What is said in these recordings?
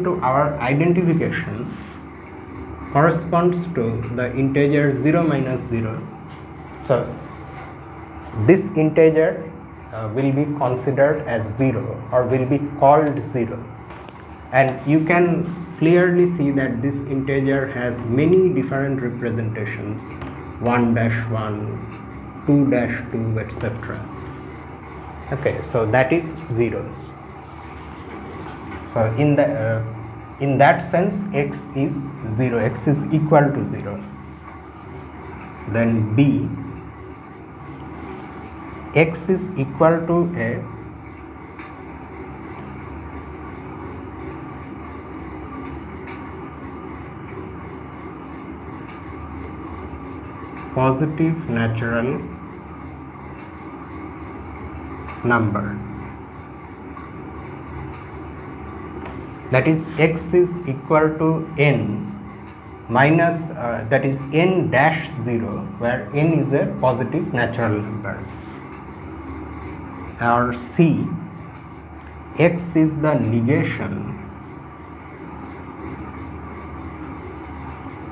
to our identification corresponds to the integer 0 minus 0. So this integer will be considered as 0 or will be called 0, and you can clearly see that this integer has many different representations, 1-1, 2-2, etc. Okay, so that is 0. So in that sense x is 0, x is equal to 0. Then b, x is equal to a positive natural number. That is, x is equal to n minus that is n dash 0, where n is a positive natural number. Or c, x is the negation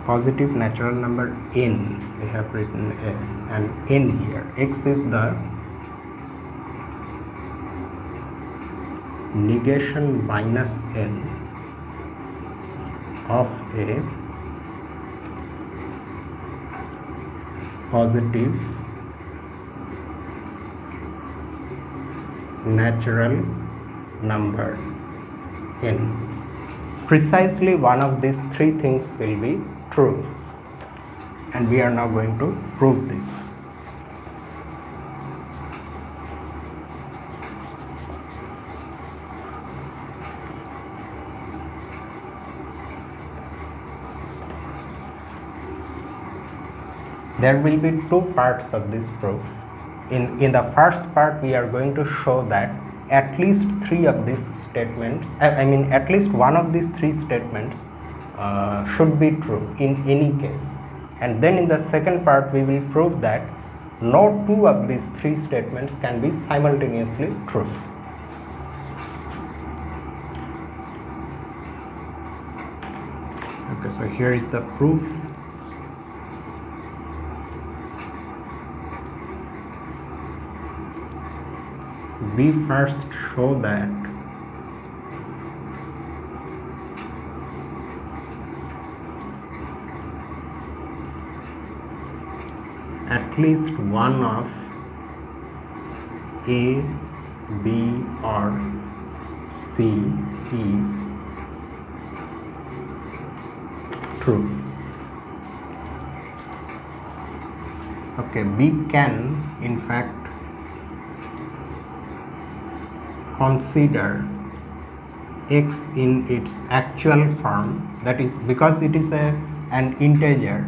positive natural number n, we have written an n here. X is the negation minus n of a positive natural number n. Precisely one of these three things will be true, and we are now going to prove this. There will be two parts of this proof. In the first part, we are going to show that at least three of these statements, at least one of these three statements should be true in any case. And then in the second part, we will prove that no two of these three statements can be simultaneously true. Okay, so here is the proof. We first show that at least one of A, B or C is true. Okay, B can in fact consider x in its actual form, that is, because it is an integer,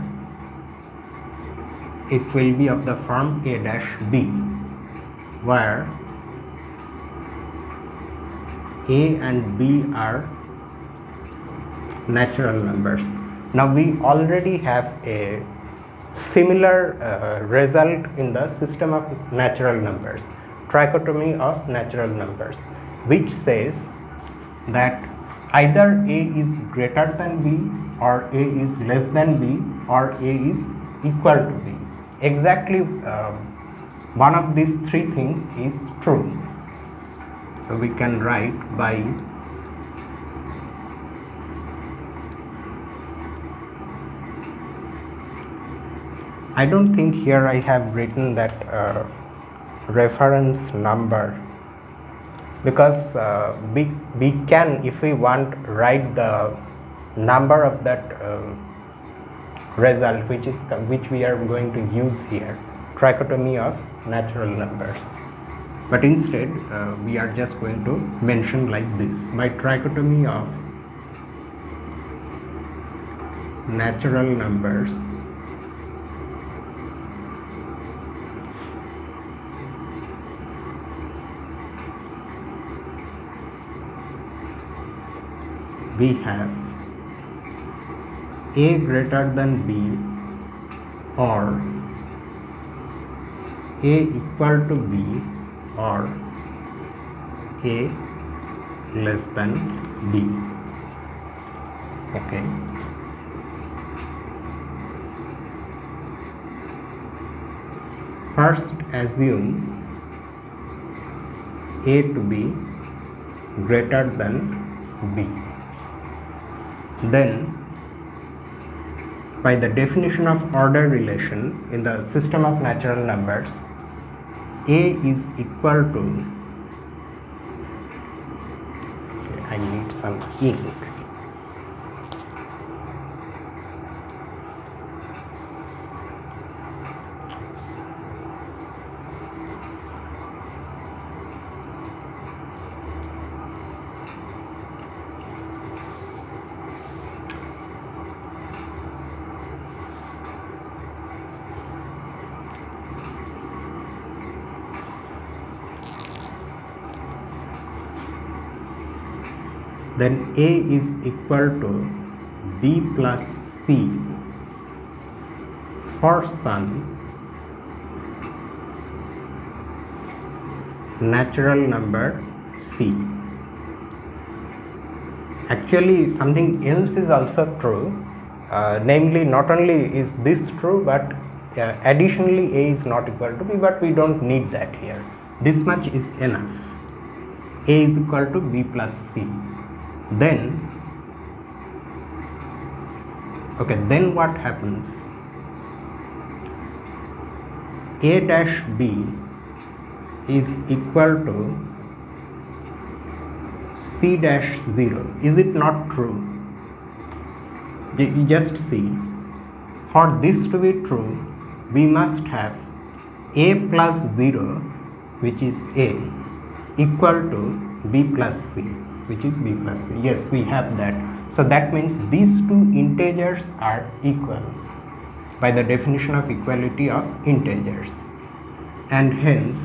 it will be of the form a dash b, where a and b are natural numbers. Now we already have a similar result in the system of natural numbers, trichotomy of natural numbers, which says that either a is greater than b, or a is less than b, or a is equal to b. Exactly one of these three things is true. So we can write by I don't think here I have written that reference number, because we can, if we want, write the number of that result which we are going to use here, trichotomy of natural numbers. But instead we are just going to mention like this: my trichotomy of natural numbers we have a greater than b, or a equal to b, or a less than b. Okay. First assume A to be greater than B. Then by the definition of order relation in the system of natural numbers, A is equal to, okay, I need some ink. Then A is equal to B plus C for some natural number C. Actually, something else is also true, namely not only is this true, but additionally A is not equal to B, but we don't need that here. This much is enough. A is equal to B plus C. Then what happens? A dash B is equal to C dash 0. Is it not true? You just see, for this to be true, we must have A plus 0, which is A, equal to B plus C, which is B plus C. Yes, we have that. So that means these two integers are equal by the definition of equality of integers, and hence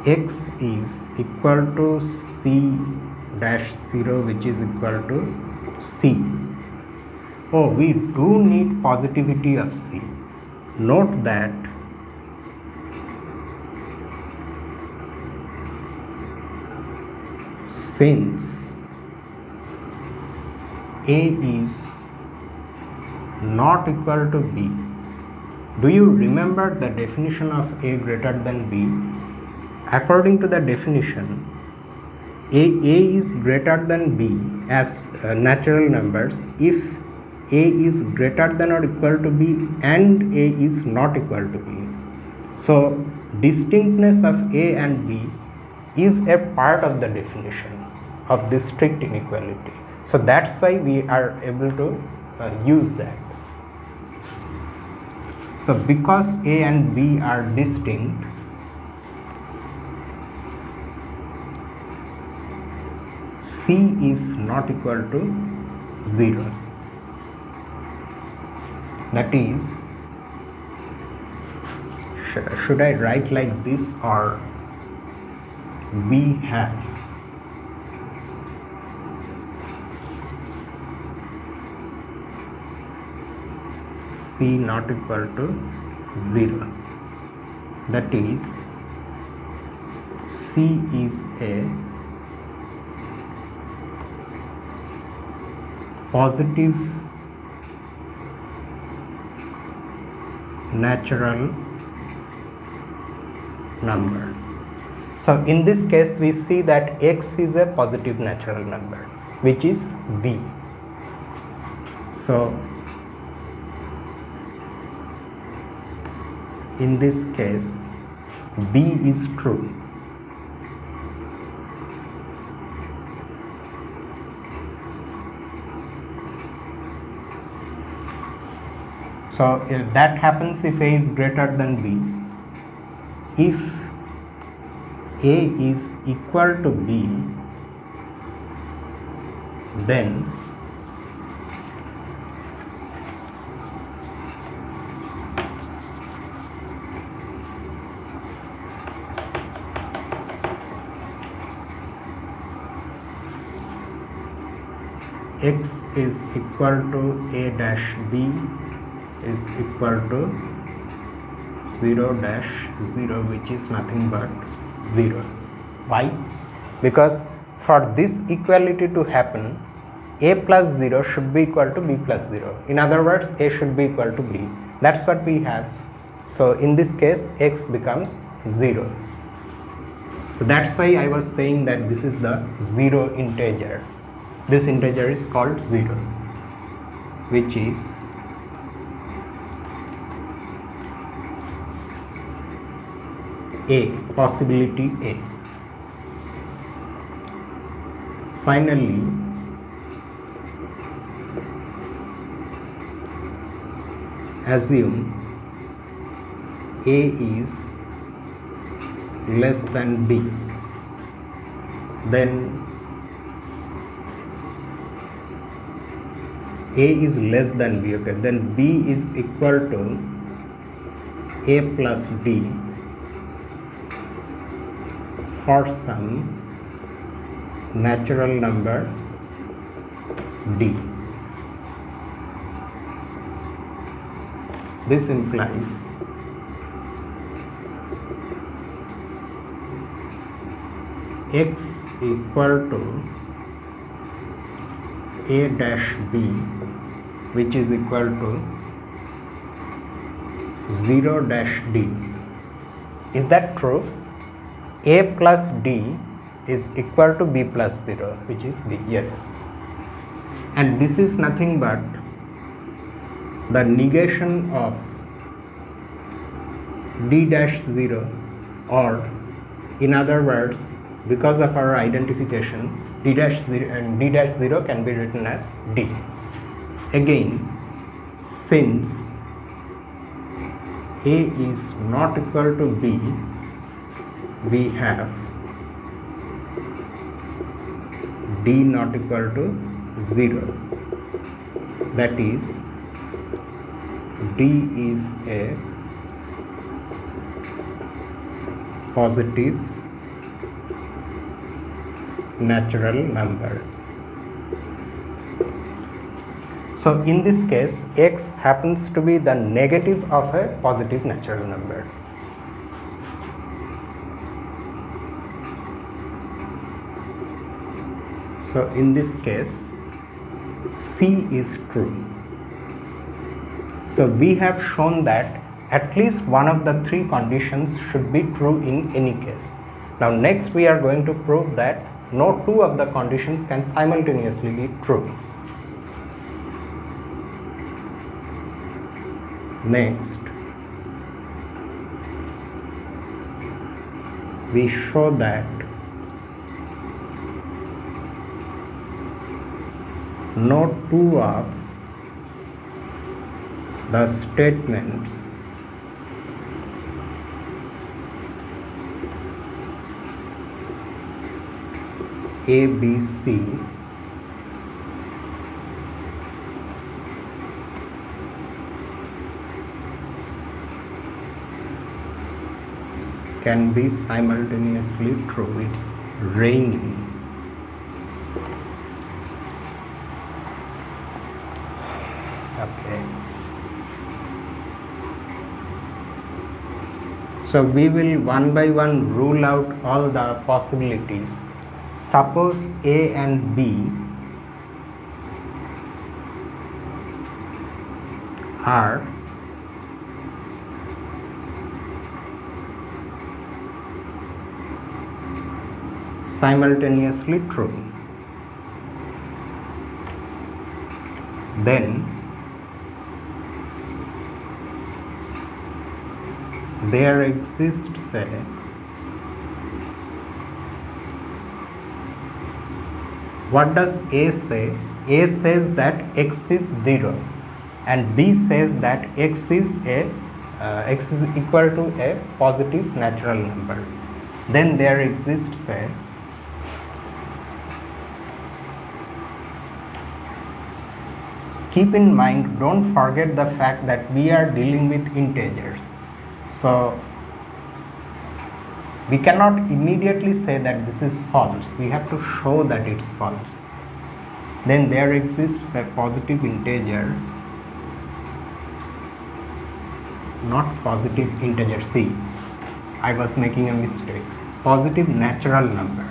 x is equal to C dash 0, which is equal to C. Oh, we do need positivity of C. Note that since A is not equal to B, do you remember the definition of A greater than B? According to the definition, A is greater than B as natural numbers if A is greater than or equal to B and A is not equal to B. So distinctness of A and B is a part of the definition of this strict inequality. So that's why we are able to use that. So because A and B are distinct, C is not equal to 0. That is, should I write like this, or we have C not equal to 0. That is, C is a positive natural number. So in this case we see that x is a positive natural number, which is B. So in this case B is true. So if that happens if A is greater than B. If A is equal to B, then x is equal to A dash B is equal to 0 dash 0, which is nothing but 0. Why? Because for this equality to happen, a plus 0 should be equal to b plus 0. In other words, a should be equal to b. That's what we have. So in this case, x becomes 0. So that's why I was saying that this is the 0 integer. This integer is called 0, which is A, possibility A. Finally, assume A is less than B, then A is less than B, okay, then B is equal to A plus B for some natural number D. This implies x equal to A dash B, which is equal to 0 dash D. Is that true? A plus D is equal to B plus 0, which is D. Yes. And this is nothing but the negation of D dash 0, or in other words, because of our identification, D dash 0 and D dash 0 can be written as D. Again, since A is not equal to B, we have D not equal to 0. That is, D is a positive natural number. So in this case, x happens to be the negative of a positive natural number. So in this case, C is true. So we have shown that at least one of the three conditions should be true in any case. Now next we are going to prove that no two of the conditions can simultaneously be true. Next, we show that no two of the statements A, B, C can be simultaneously true. It's raining. Okay. So we will one by one rule out all the possibilities. Suppose A and B are simultaneously true. Then there exists a what does A say? A says that x is 0 and B says that x is equal to a positive natural number. Then there exists a keep in mind, don't forget the fact that we are dealing with integers. So we cannot immediately say that this is false. We have to show that it's false. Then there exists a positive integer not positive integer. See, I was making a mistake. Positive natural number.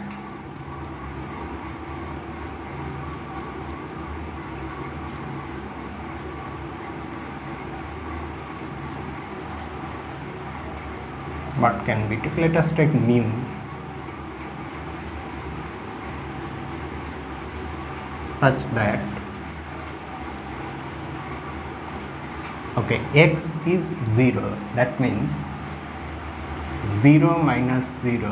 What can be taken? Let us take mu such that okay, x is 0, that means 0 minus 0,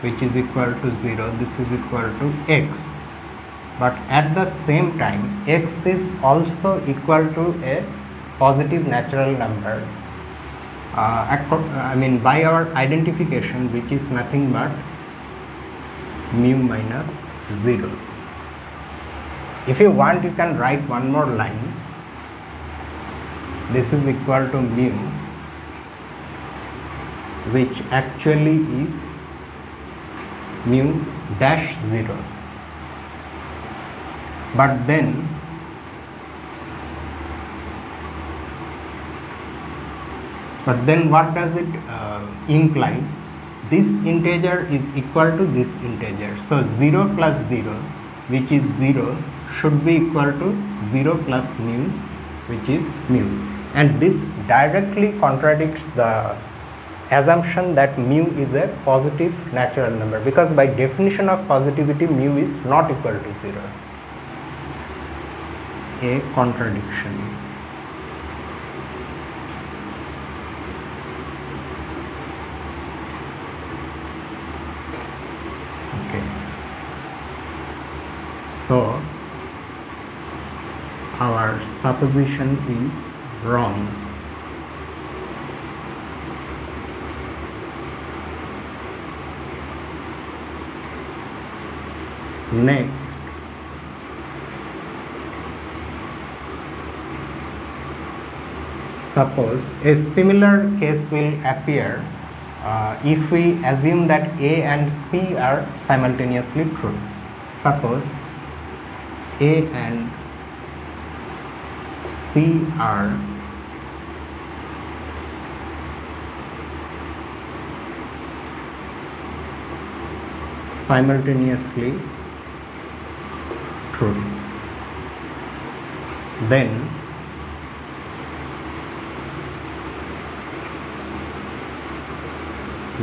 which is equal to 0, this is equal to x, but at the same time x is also equal to a positive natural number, by our identification, which is nothing but mu minus 0. If you want, you can write one more line. This is equal to mu, which actually is mu dash 0. But then what does it imply? This integer is equal to this integer. So 0 plus 0, which is 0, should be equal to 0 plus mu, which is mu. And this directly contradicts the assumption that mu is a positive natural number, because by definition of positivity mu is not equal to 0. A contradiction. So our supposition is wrong. Next, suppose a similar case will appear if we assume that A and C are simultaneously true. Suppose A and C are simultaneously true. Then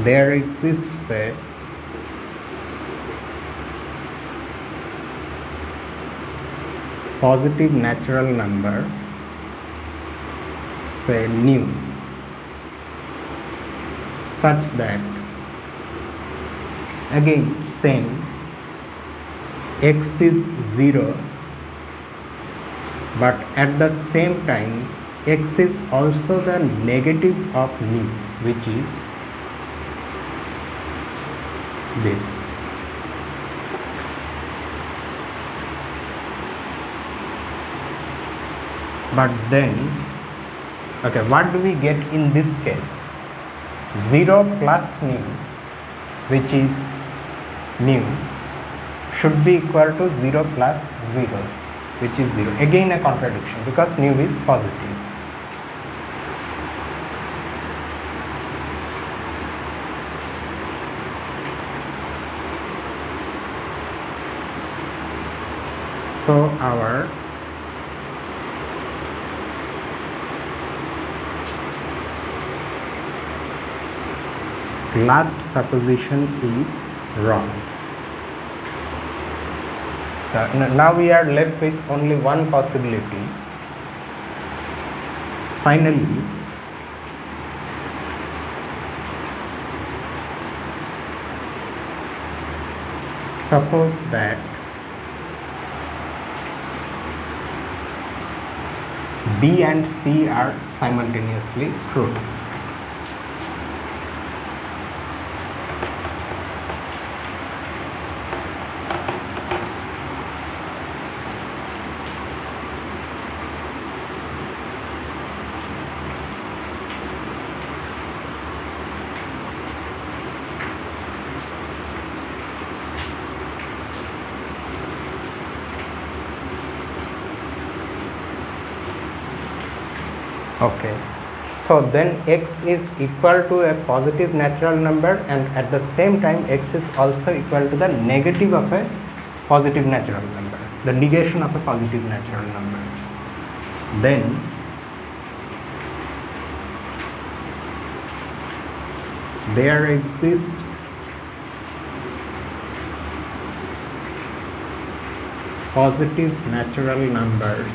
there exists a positive natural number, say nu, such that, again same, x is 0, but at the same time x is also the negative of nu, which is this. But then, okay, what do we get in this case? 0 plus nu, which is nu, should be equal to 0 plus 0, which is 0. Again a contradiction, because nu is positive. So our last supposition is wrong. So now we are left with only one possibility. Finally, suppose that B and C are simultaneously true. Okay, So then x is equal to a positive natural number, and at the same time x is also equal to the negative of a positive natural number, the negation of a positive natural number. Then there exists positive natural numbers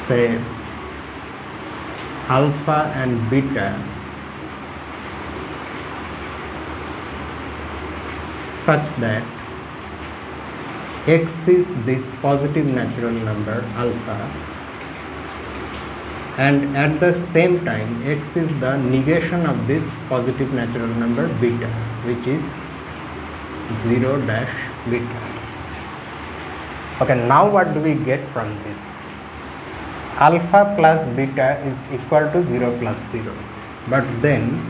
say alpha and beta such that x is this positive natural number alpha, and at the same time x is the negation of this positive natural number beta, which is 0 dash beta. Okay, now what do we get from this? Alpha plus beta is equal to 0 plus 0, but then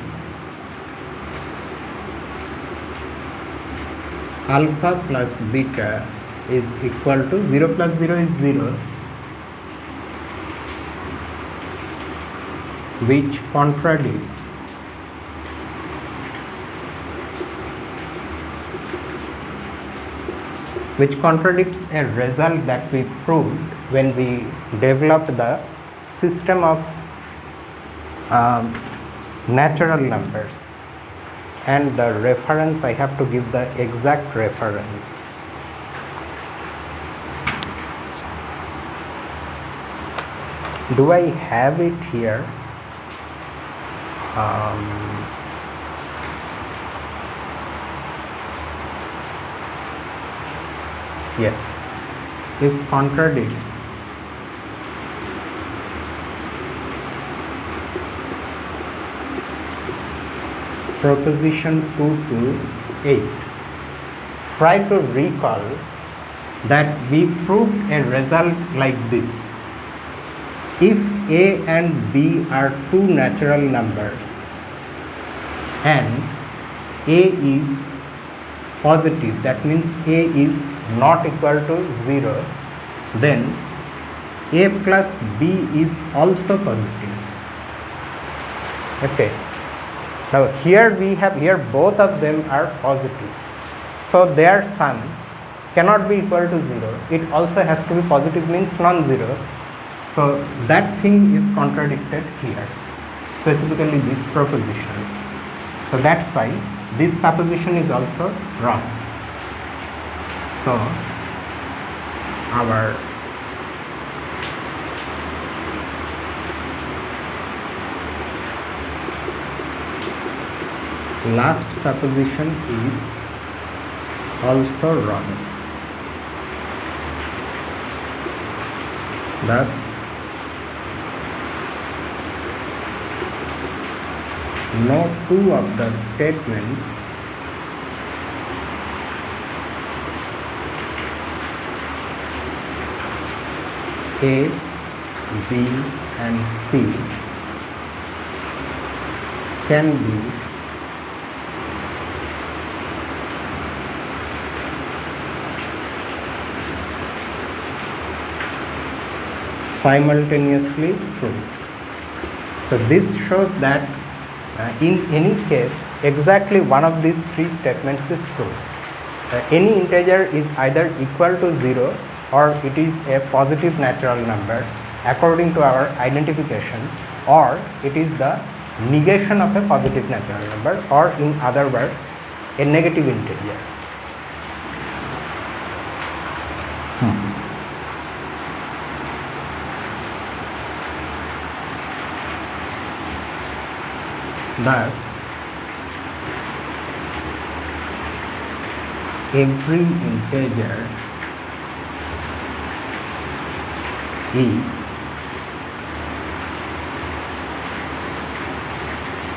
alpha plus beta is equal to 0 plus 0 is 0, which contradicts a result that we proved when we developed the system of natural numbers. And the reference, I have to give the exact reference. Do I have it here? Yes, this contradicts proposition 2 to 8. Try to recall that we proved a result like this. If a and b are two natural numbers and a is positive, that means a is not equal to 0, then a plus b is also positive. Okay, now here we have, here both of them are positive, so their sum cannot be equal to 0. It also has to be positive, means non-zero. So that thing is contradicted here, specifically this proposition. So that's why this supposition is also wrong. So our last supposition is also wrong. Thus no two of the statements A, B and C can be simultaneously true. So this shows that in any case exactly one of these three statements is true. Any integer is either equal to 0 or it is a positive natural number according to our identification, or it is the negation of a positive natural number, or in other words a negative integer. Thus every integer is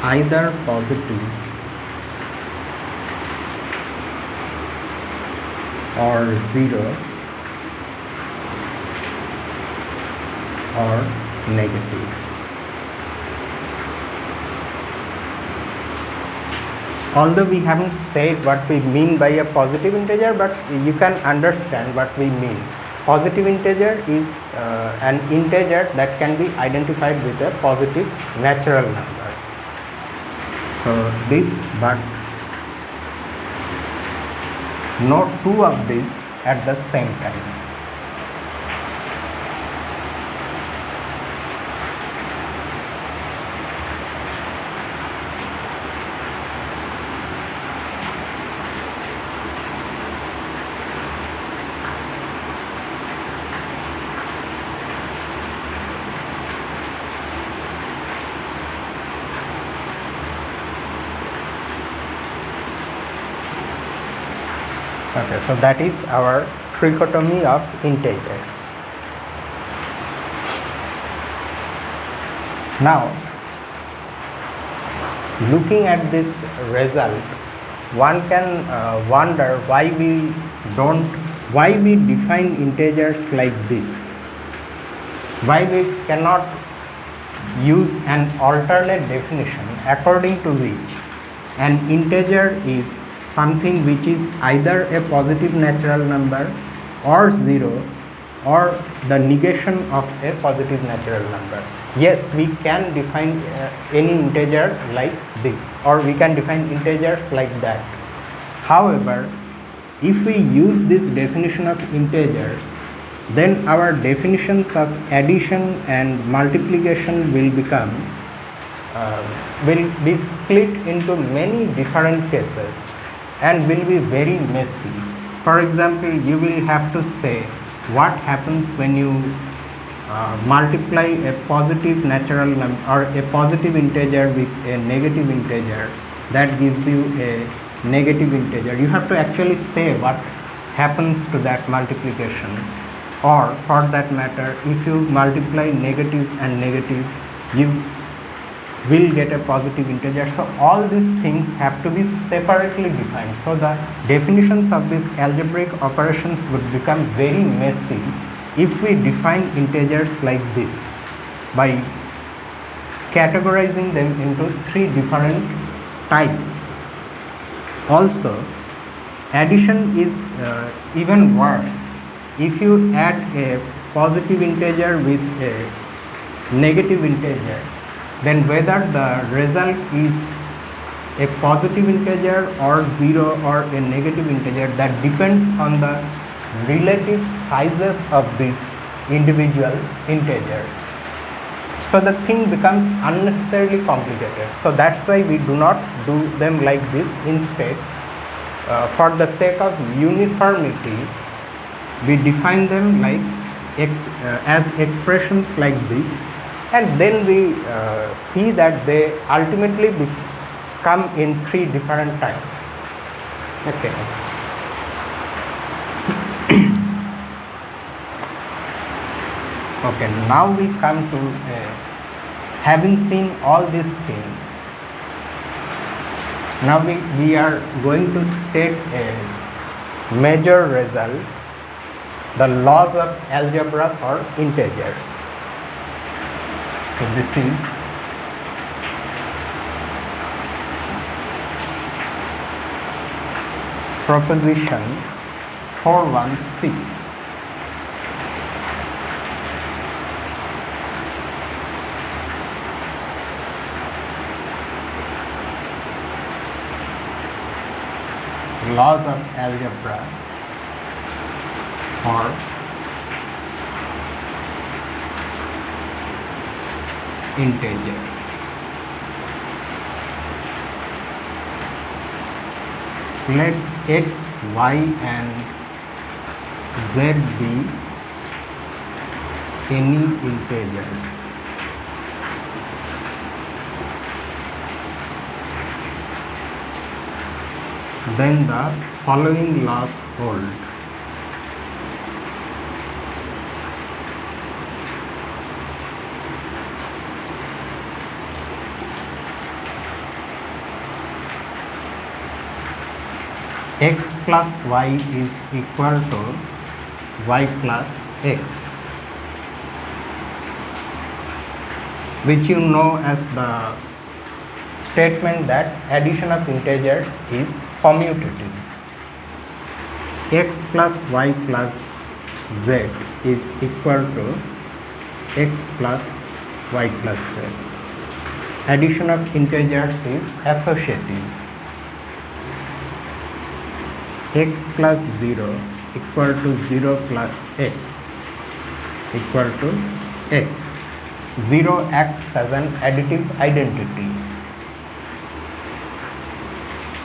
either positive or 0 or negative. Although we haven't said what we mean by a positive integer, but you can understand what we mean. positive integer is an integer that can be identified with a positive natural number. So this, but no two of these at the same time. Okay, so that is our trichotomy of integers. Now, looking at this result, one can wonder why we define integers like this, why we cannot use an alternate definition according to which an integer is something which is either a positive natural number or 0 or the negation of a positive natural number. Yes, we can define any integer like this, or we can define integers like that. However, if we use this definition of integers, then our definitions of addition and multiplication will be split into many different cases and will be very messy. For example, you will have to say what happens when you multiply a positive natural number or a positive integer with a negative integer that gives you a negative integer. You have to actually say what happens to that multiplication, or for that matter, if you multiply negative and negative, you will get a positive integer. So all these things have to be separately defined. So the definitions of these algebraic operations would become very messy if we define integers like this by categorizing them into 3 different types. Also, addition is even worse. If you add a positive integer with a negative integer, then whether the result is a positive integer or 0 or a negative integer, that depends on the relative sizes of these individual integers. So the thing becomes unnecessarily complicated. So that's why we do not do them like this. Instead, for the sake of uniformity, we define them like as expressions like this, and then we see that they ultimately come in 3 different types. Okay. Okay, now we come to having seen all these things. Now we are going to state a major result, the laws of algebra for integers. So this is proposition 416. Laws of algebra for integer. Let x, y and z be any integers. Then the following laws hold. X plus y is equal to y plus x, which you know as the statement that addition of integers is commutative. X plus y plus z is equal to x plus y plus z. Addition of integers is associative. X plus 0 equal to 0 plus x equal to x. 0 acts as an additive identity.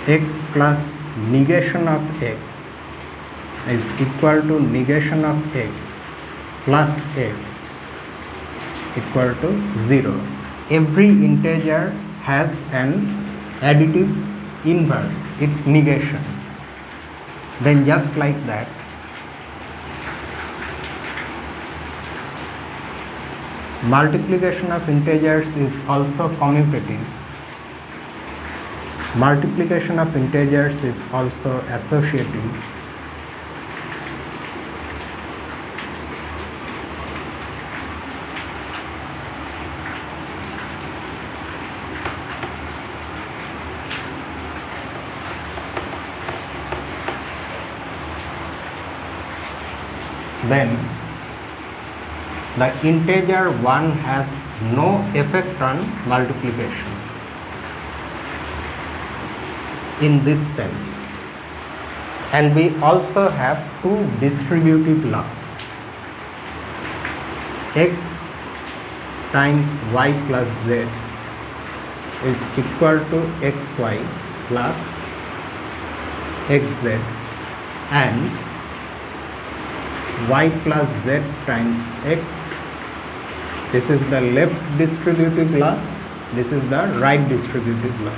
X plus negation of x is equal to negation of x plus x equal to 0. Every integer has an additive inverse, its negation. Then just like that, multiplication of integers is also commutative. Multiplication of integers is also associative. Then the integer 1 has no effect on multiplication in this sense. And we also have two distributive laws. X times y plus z is equal to xy plus xz, and y plus z times x. This is the left distributive law, this is the right distributive law.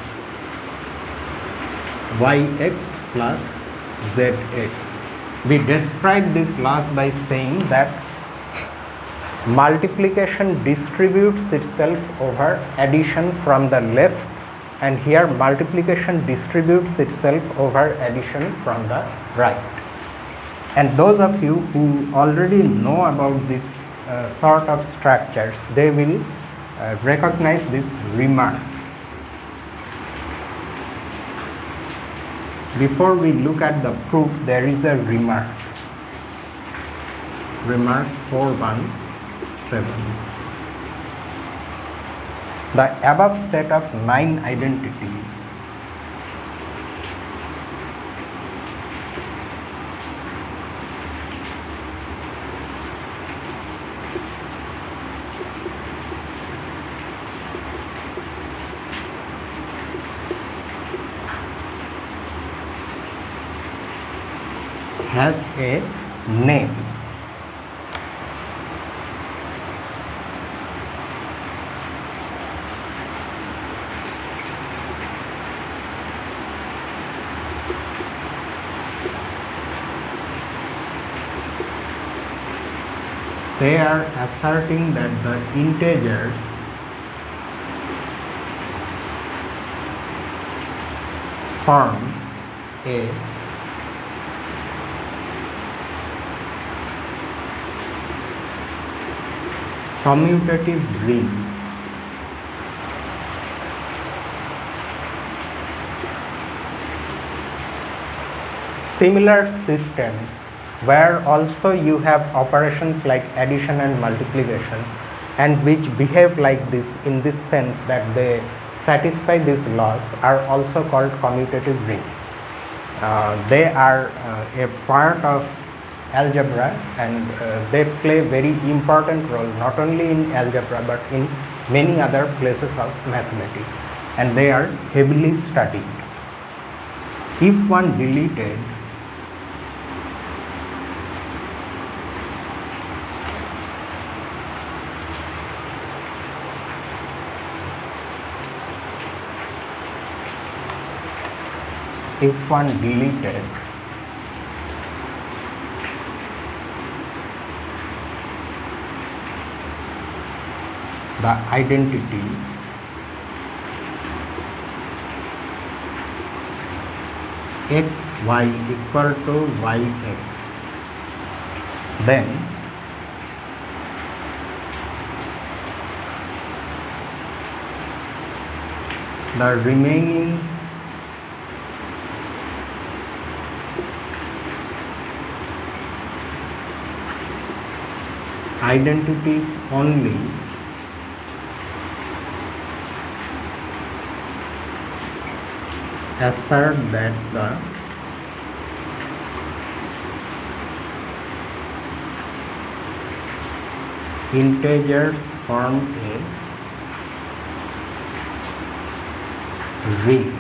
Yx plus zx. We describe these laws by saying that multiplication distributes itself over addition from the left, and here multiplication distributes itself over addition from the right. And those of you who already know about this sort of structures, they will recognize this remark. Before we look at the proof, there is a remark. Remark 417. The above set of 9 identities has a name. They are asserting that the integers form a commutative ring. Similar systems where also you have operations like addition and multiplication, and which behave like this in this sense that they satisfy these laws, are also called commutative rings. They are a part of algebra, and they play very important role not only in algebra but in many other places of mathematics, and they are heavily studied. If one deleted the identity xy equal to yx, then the remaining identities only assert that the integers form a ring.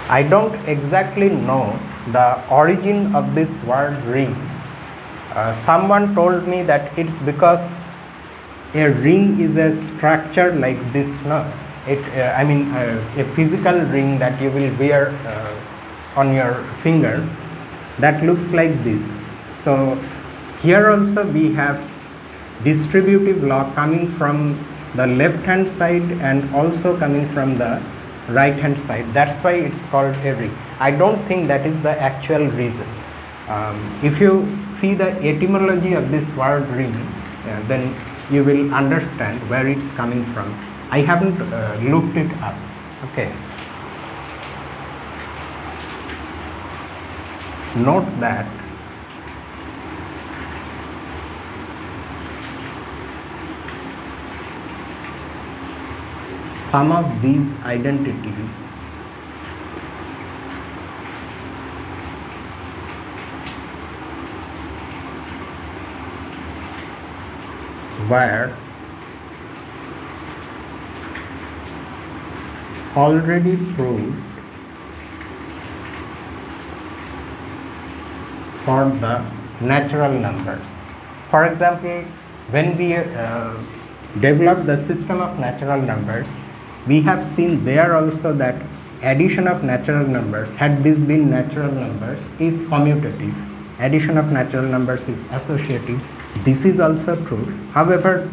I don't exactly know the origin of this word ring. Someone told me that it's because a ring is a structure like this, no? A physical ring that you will wear on your finger that looks like this. So here also we have distributive law coming from the left hand side and also coming from the right hand side. That's why it's called a ring. I don't think that is the actual reason. If you see the etymology of this word ring, then you will understand where it's coming from. I haven't looked it up. Okay. Note that some of these identities were already proved for the natural numbers. For example, when we developed the system of natural numbers, we have seen there also that addition of natural numbers, had these been natural numbers, is commutative. Addition of natural numbers is associative. This is also true. However,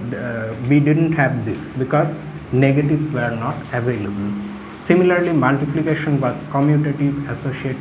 we didn't have this because negatives were not available. Similarly, multiplication was commutative, associative.